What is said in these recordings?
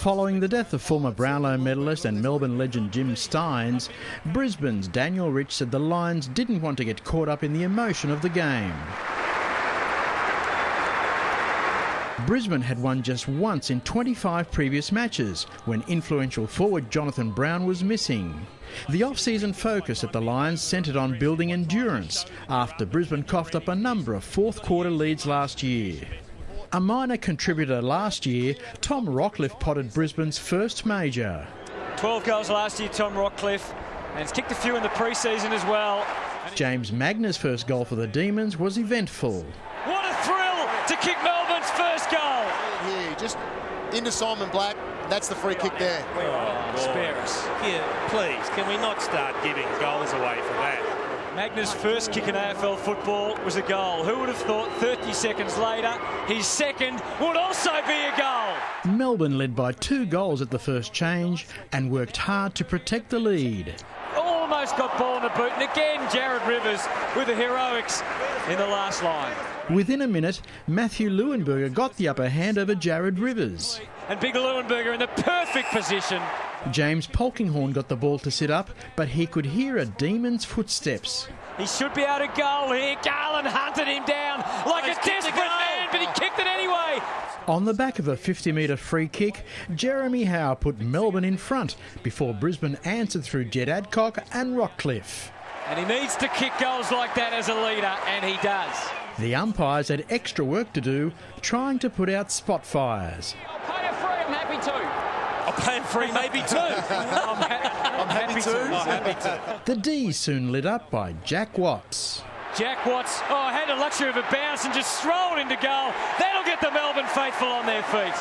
Following the death of former Brownlow medalist and Melbourne legend Jim Stynes, Brisbane's Daniel Rich said the Lions didn't want to get caught up in the emotion of the game. Brisbane had won just once in 25 previous matches when influential forward Jonathan Brown was missing. The off-season focus at the Lions centred on building endurance after Brisbane coughed up a number of fourth-quarter leads last year. A minor contributor last year, Tom Rockcliffe potted Brisbane's first major. 12 goals last year, Tom Rockcliffe, and he's kicked a few in the pre-season as well. James Magner's first goal for the Demons was eventful. What a thrill to kick Melbourne's first goal! Here, just into Simon Black, that's the free kick there. Spare us. Here, please, can we not start giving goals away for that? Magner's first kick in AFL football was a goal. Who would have thought 30 seconds later, his second would also be a goal? Melbourne led by 2 goals at the first change and worked hard to protect the lead. Almost got ball in the boot, and again Jared Rivers with the heroics in the last line. Within a minute, Matthew Leuenberger got the upper hand over Jared Rivers. And big Leuenberger in the perfect position. James Polkinghorne got the ball to sit up, but he could hear a Demon's footsteps. He should be able to goal here. Garland hunted him down like a desperate man, but he kicked it anyway. On the back of a 50-metre free kick, Jeremy Howe put Melbourne in front before Brisbane answered through Jed Adcock and Rockcliffe. And he needs to kick goals like that as a leader, and he does. The umpires had extra work to do, trying to put out spot fires. I'll pay a free, I'm happy to. I'll pay a free, maybe two. I'm happy to. The D's soon lit up by Jack Watts. Jack Watts, had the luxury of a bounce and just strolled into goal. That'll get the Melbourne faithful on their feet.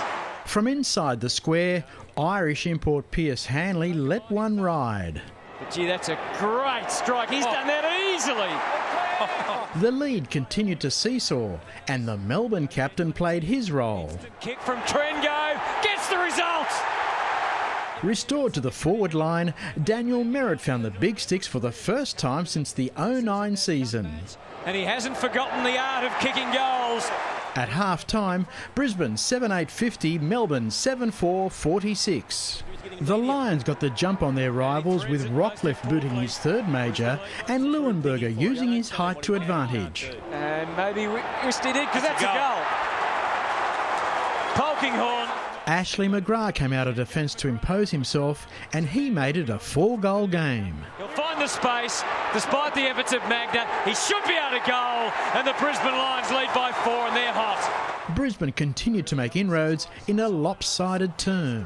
From inside the square, Irish import Pierce Hanley let one ride. But gee, that's a great strike. He's done that easily. The lead continued to seesaw, and the Melbourne captain played his role. Kick from Trengo, gets the result. Restored to the forward line, Daniel Merritt found the big sticks for the first time since the 09 season. And he hasn't forgotten the art of kicking goals. At half-time, Brisbane 7-8-50, Melbourne 7-4-46. The Lions got the jump on their rivals with Rockcliffe booting his third major and Leuenberger using his height to advantage. And maybe wished he did because that's a goal. Polkinghorne. Ashley McGrath came out of defence to impose himself, and he made it a 4-goal game. He'll find the space, despite the efforts of Magner. He should be able to goal, and the Brisbane Lions lead by 4, and they're hot. Brisbane continued to make inroads in a lopsided term.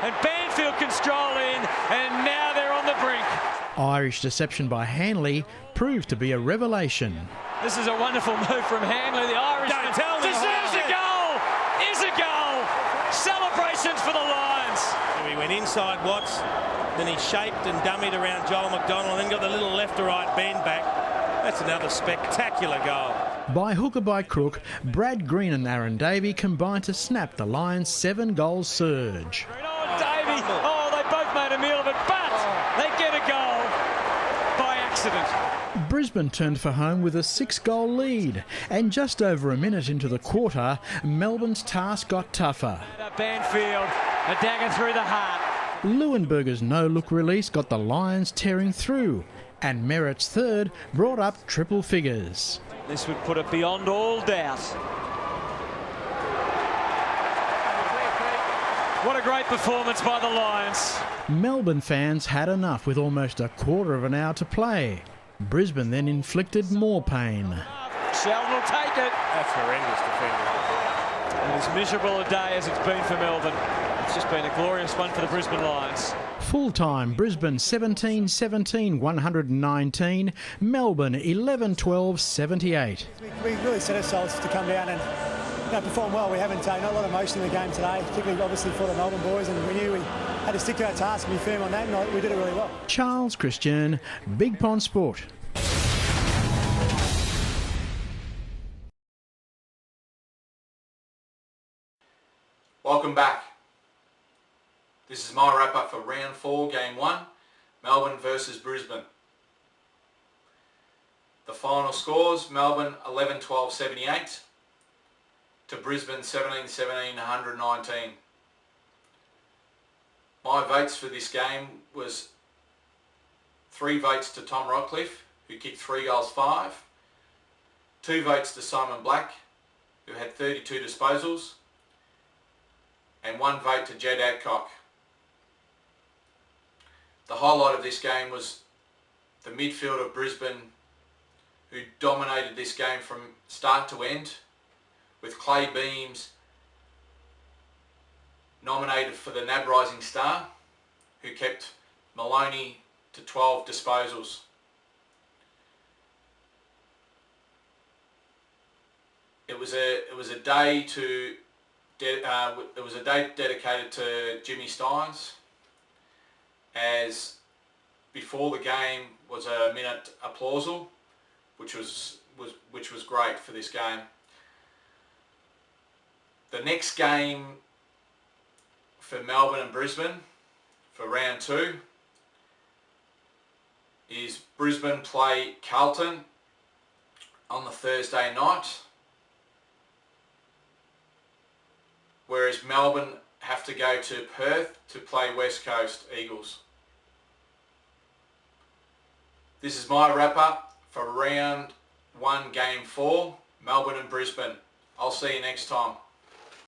And Banfield can stroll in, and now they're on the brink. Irish deception by Hanley proved to be a revelation. This is a wonderful move from Hanley. The Irishman deserves a goal. Is a goal. Celebrations for the Lions. He went inside Watts, then he shaped and dummied around Joel McDonald, then got the little left to right bend back. That's another spectacular goal. By hook or by crook, Brad Green and Aaron Davey combined to snap the Lions' 7-goal surge. Davey, they both made a meal of it, but they get a goal by accident. Brisbane turned for home with a 6-goal lead, and just over a minute into the quarter, Melbourne's task got tougher. Banfield, a dagger through the heart. Leuenberger's no-look release got the Lions tearing through, and Merritt's third brought up triple figures. This would put it beyond all doubt. What a great performance by the Lions. Melbourne fans had enough with almost a quarter of an hour to play. Brisbane then inflicted more pain. Sheldon will take it. That's horrendous defending. And as miserable a day as it's been for Melbourne, it's just been a glorious one for the Brisbane Lions. Full-time, Brisbane 17-17, 119. Melbourne 11-12, 78. We really set ourselves to come down and perform well. We haven't taken a lot of emotion in the game today, particularly obviously for the Melbourne boys, and we knew we had to stick to our task and be firm on that, and we did it really well. Charles Christian, Big Pond Sport. Welcome back. This is my wrap-up for round 4, game 1, Melbourne versus Brisbane. The final scores, Melbourne 11-12, 78 to Brisbane 17-17, 119. My votes for this game was 3 votes to Tom Rockcliffe, who kicked 3 goals 5, 2 votes to Simon Black, who had 32 disposals, and 1 vote to Jed Adcock. The highlight of this game was the midfield of Brisbane, who dominated this game from start to end, with Clay Beams nominated for the NAB Rising Star, who kept Maloney to 12 disposals. It was a day dedicated to Jimmy Steins, as before the game was a minute applausal, which was great for this game. The next game for Melbourne and Brisbane for round 2 is Brisbane play Carlton on the Thursday night, whereas Melbourne have to go to Perth to play West Coast Eagles. This is my wrap up for round 1 game 4, Melbourne and Brisbane. I'll see you next time.